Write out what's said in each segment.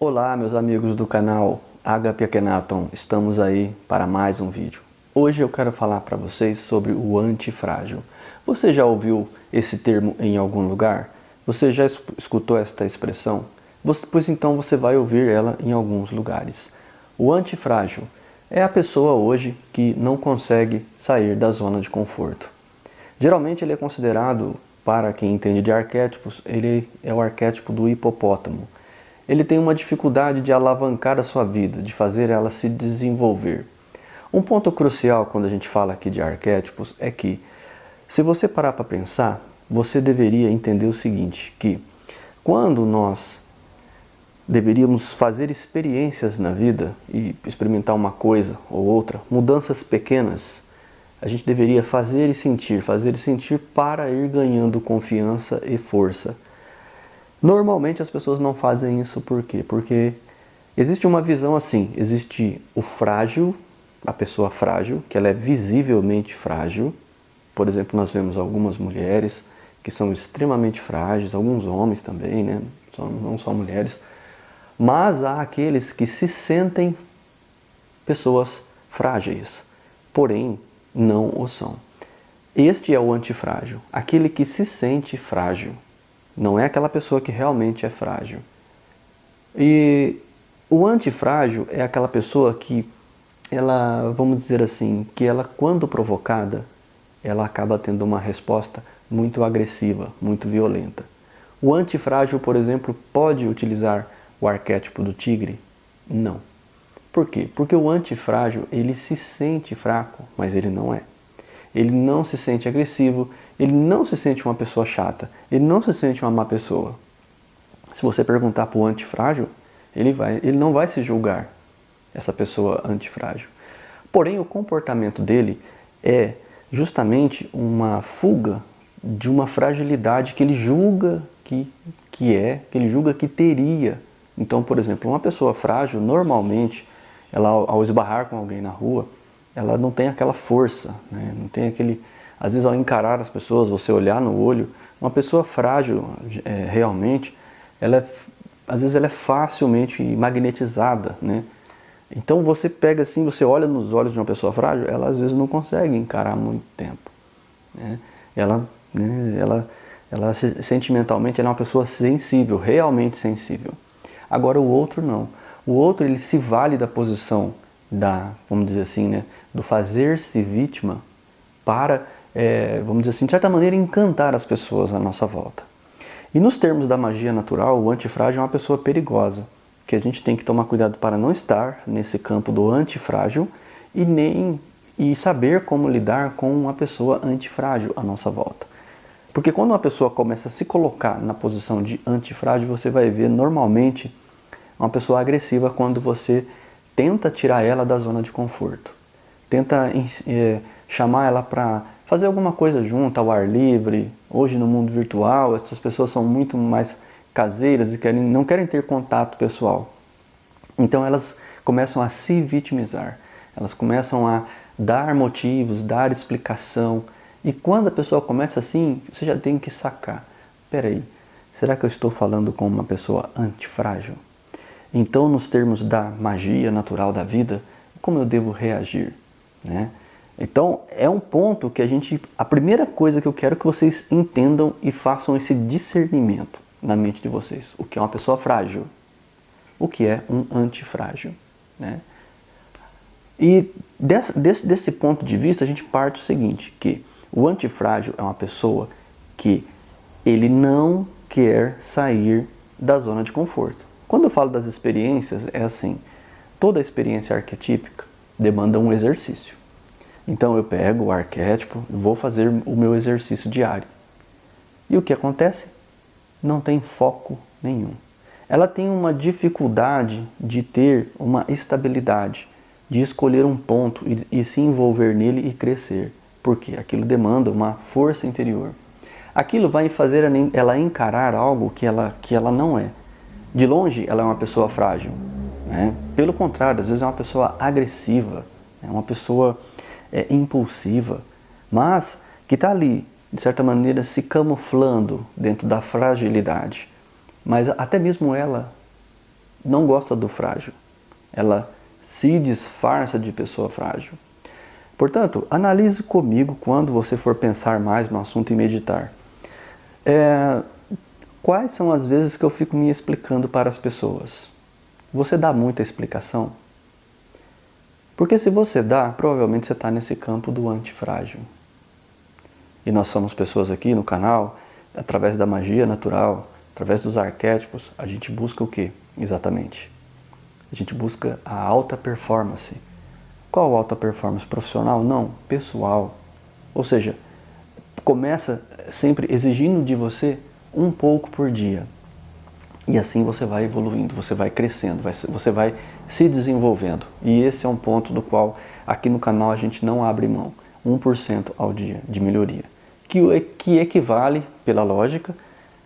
Olá, meus amigos do canal HP Akhenaton, estamos aí para mais um vídeo. Hoje eu quero falar para vocês sobre o antifrágil. Você já ouviu esse termo em algum lugar? Você já escutou esta expressão? Pois então você vai ouvir ela em alguns lugares. O antifrágil é a pessoa hoje que não consegue sair da zona de conforto. Geralmente ele é considerado, para quem entende de arquétipos, ele é o arquétipo do hipopótamo. Ele tem uma dificuldade de alavancar a sua vida, de fazer ela se desenvolver. Um ponto crucial quando a gente fala aqui de arquétipos é que, se você parar para pensar, você deveria entender o seguinte, que quando nós deveríamos fazer experiências na vida e experimentar uma coisa ou outra, mudanças pequenas, a gente deveria fazer e sentir para ir ganhando confiança e força. Normalmente as pessoas não fazem isso por quê? Porque existe uma visão assim, existe o frágil, a pessoa frágil, que ela é visivelmente frágil. Por exemplo, nós vemos algumas mulheres que são extremamente frágeis, alguns homens também, né? Não só mulheres. Mas há aqueles que se sentem pessoas frágeis, porém não o são. Este é o antifrágil, aquele que se sente frágil. Não é aquela pessoa que realmente é frágil. E o antifrágil é aquela pessoa que ela, vamos dizer assim, que ela, quando provocada, ela acaba tendo uma resposta muito agressiva, muito violenta. O antifrágil, por exemplo, pode utilizar o arquétipo do tigre? Não. Por quê? Porque o antifrágil, ele se sente fraco, mas ele não é. Ele não se sente agressivo, ele não se sente uma pessoa chata, ele não se sente uma má pessoa. Se você perguntar para o antifrágil, ele não vai se julgar, essa pessoa antifrágil. Porém, o comportamento dele é justamente uma fuga de uma fragilidade que ele julga que ele julga que teria. Então, por exemplo, uma pessoa frágil, normalmente, ela ao esbarrar com alguém na rua, ela não tem aquela força, né? Não tem aquele... Às vezes, ao encarar as pessoas, você olhar no olho, uma pessoa frágil, realmente, às vezes ela é facilmente magnetizada, né? Então você pega assim, você olha nos olhos de uma pessoa frágil, ela às vezes não consegue encarar muito tempo, né? Ela sentimentalmente ela é uma pessoa sensível, realmente sensível. Agora o outro não. O outro ele se vale da posição vamos dizer assim, né, do fazer-se vítima para, vamos dizer assim, de certa maneira encantar as pessoas à nossa volta. E nos termos da magia natural, o antifrágil é uma pessoa perigosa, que a gente tem que tomar cuidado para não estar nesse campo do antifrágil e saber como lidar com uma pessoa antifrágil à nossa volta. Porque quando uma pessoa começa a se colocar na posição de antifrágil, você vai ver normalmente uma pessoa agressiva quando você tenta tirar ela da zona de conforto. Tenta chamar ela para fazer alguma coisa junto, ao ar livre. Hoje no mundo virtual, essas pessoas são muito mais caseiras e não querem ter contato pessoal. Então elas começam a se vitimizar. Elas começam a dar motivos, dar explicação. E quando a pessoa começa assim, você já tem que sacar. Peraí, será que eu estou falando com uma pessoa antifrágil? Então, nos termos da magia natural da vida, como eu devo reagir, né? Então, é um ponto que a primeira coisa que eu quero que vocês entendam e façam esse discernimento na mente de vocês. O que é uma pessoa frágil? O que é um antifrágil, né? E desse ponto de vista, a gente parte do seguinte, que o antifrágil é uma pessoa que ele não quer sair da zona de conforto. Quando eu falo das experiências, é assim, toda experiência arquetípica demanda um exercício. Então eu pego o arquétipo e vou fazer o meu exercício diário. E o que acontece? Não tem foco nenhum. Ela tem uma dificuldade de ter uma estabilidade, de escolher um ponto e se envolver nele e crescer. Porque aquilo demanda uma força interior. Aquilo vai fazer ela encarar algo que ela não é. De longe, ela é uma pessoa frágil, né? Pelo contrário, às vezes é uma pessoa agressiva, é uma pessoa impulsiva, mas que está ali, de certa maneira, se camuflando dentro da fragilidade. Mas até mesmo ela não gosta do frágil. Ela se disfarça de pessoa frágil. Portanto, analise comigo quando você for pensar mais no assunto e meditar. Quais são as vezes que eu fico me explicando para as pessoas? Você dá muita explicação? Porque se você dá, provavelmente você está nesse campo do antifrágil. E nós somos pessoas aqui no canal, através da magia natural, através dos arquétipos, a gente busca o quê? Exatamente. A gente busca a alta performance. Qual alta performance? Profissional? Não, pessoal. Ou seja, começa sempre exigindo de você um pouco por dia. E assim você vai evoluindo, você vai crescendo, você vai se desenvolvendo. E esse é um ponto do qual aqui no canal a gente não abre mão. 1% ao dia de melhoria. Que equivale, pela lógica,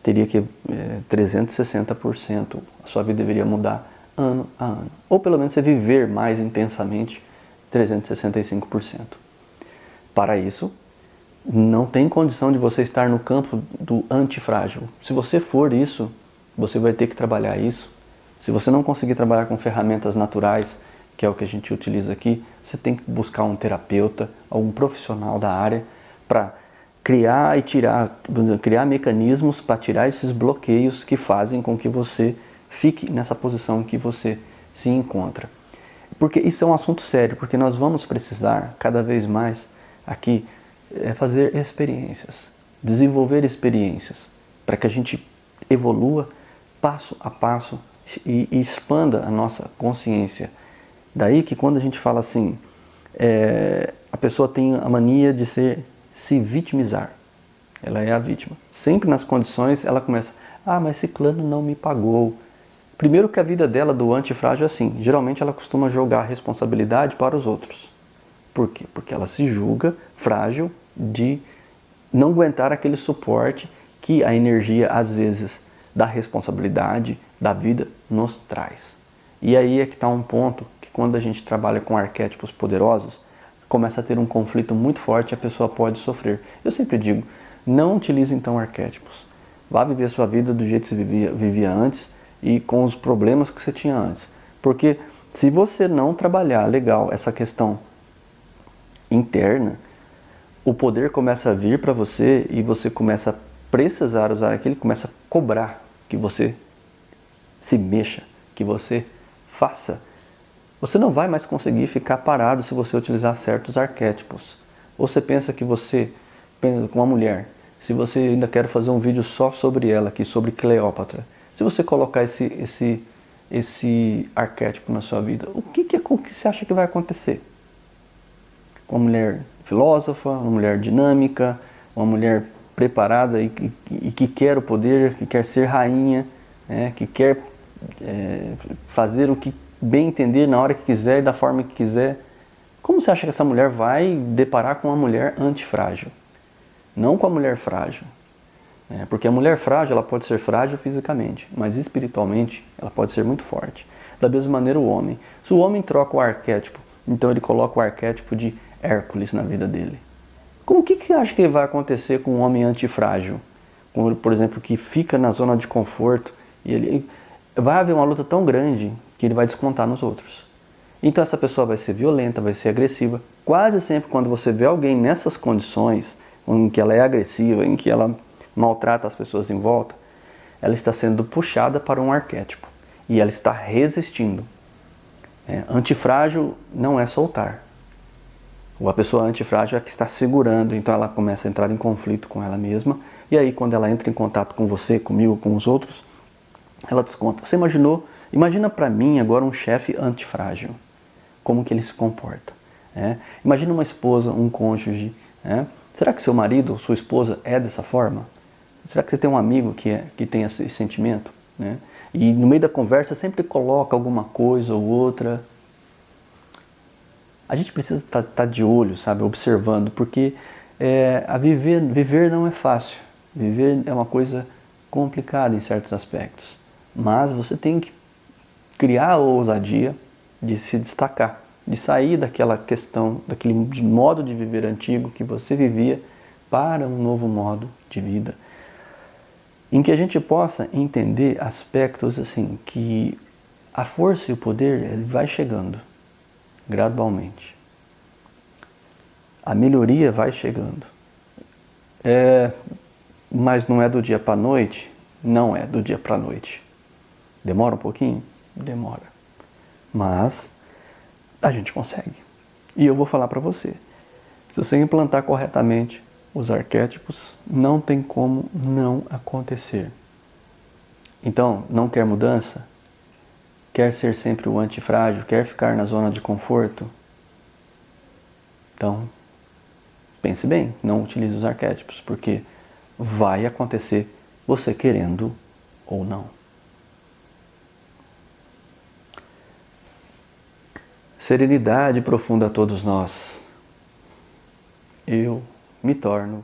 teria que 360%. A sua vida deveria mudar ano a ano. Ou pelo menos você viver mais intensamente 365%. Para isso, não tem condição de você estar no campo do antifrágil. Se você for isso, você vai ter que trabalhar isso. Se você não conseguir trabalhar com ferramentas naturais, que é o que a gente utiliza aqui, você tem que buscar um terapeuta ou um profissional da área para criar e tirar, criar mecanismos para tirar esses bloqueios que fazem com que você fique nessa posição em que você se encontra. Porque isso é um assunto sério, porque nós vamos precisar cada vez mais aqui fazer experiências, desenvolver experiências, para que a gente evolua passo a passo e expanda a nossa consciência. Daí que quando a gente fala assim, a pessoa tem a mania de se vitimizar. Ela é a vítima. Sempre nas condições ela começa, mas ciclano não me pagou. Primeiro que a vida dela do antifrágil é assim, geralmente ela costuma jogar a responsabilidade para os outros. Por quê? Porque ela se julga frágil de não aguentar aquele suporte que a energia, às vezes, da responsabilidade, da vida, nos traz. E aí é que está um ponto que quando a gente trabalha com arquétipos poderosos, começa a ter um conflito muito forte e a pessoa pode sofrer. Eu sempre digo, não utilize então arquétipos. Vá viver sua vida do jeito que você vivia antes e com os problemas que você tinha antes. Porque se você não trabalhar legal essa questão interna, o poder começa a vir para você e você começa a precisar usar aquilo, começa a cobrar que você se mexa, que você faça. Você não vai mais conseguir ficar parado se você utilizar certos arquétipos. Você pensa que você, com uma mulher, se você ainda quer fazer um vídeo só sobre ela aqui, sobre Cleópatra, se você colocar esse arquétipo na sua vida, o que você acha que vai acontecer? Uma mulher filósofa, uma mulher dinâmica, uma mulher preparada e que quer o poder, que quer ser rainha, que quer fazer o que bem entender na hora que quiser e da forma que quiser. Como você acha que essa mulher vai deparar com uma mulher antifrágil? Não com a mulher frágil. Porque a mulher frágil ela pode ser frágil fisicamente, mas espiritualmente ela pode ser muito forte. Da mesma maneira o homem. Se o homem troca o arquétipo, então ele coloca o arquétipo de Hércules na vida dele. O que você acha que vai acontecer com um homem antifrágil? Por exemplo, que fica na zona de conforto e ele vai haver uma luta tão grande que ele vai descontar nos outros. Então essa pessoa vai ser violenta, vai ser agressiva. Quase sempre quando você vê alguém nessas condições, em que ela é agressiva, em que ela maltrata as pessoas em volta, ela está sendo puxada para um arquétipo e ela está resistindo. Antifrágil não é soltar. A pessoa antifrágil é que está segurando, então ela começa a entrar em conflito com ela mesma e aí quando ela entra em contato com você, comigo, com os outros, ela desconta. Você imagina para mim agora um chefe antifrágil, como que ele se comporta. Imagina uma esposa, um cônjuge. Será que seu marido ou sua esposa é dessa forma? Será que você tem um amigo que tem esse sentimento? E no meio da conversa sempre coloca alguma coisa ou outra. A gente precisa estar de olho, sabe, observando, porque viver não é fácil. Viver é uma coisa complicada em certos aspectos. Mas você tem que criar a ousadia de se destacar, de sair daquela questão, daquele modo de viver antigo que você vivia para um novo modo de vida. Em que a gente possa entender aspectos assim, que A força e o poder, ele vai chegando, gradualmente. A melhoria vai chegando. Mas não é do dia para a noite? Não é do dia para a noite. Demora um pouquinho? Demora. Mas a gente consegue. E eu vou falar para você. Se você implantar corretamente os arquétipos, não tem como não acontecer. Então, não quer mudança? Quer ser sempre o antifrágil? Quer ficar na zona de conforto? Então, pense bem, não utilize os arquétipos, porque vai acontecer você querendo ou não. Serenidade profunda a todos nós. Eu me torno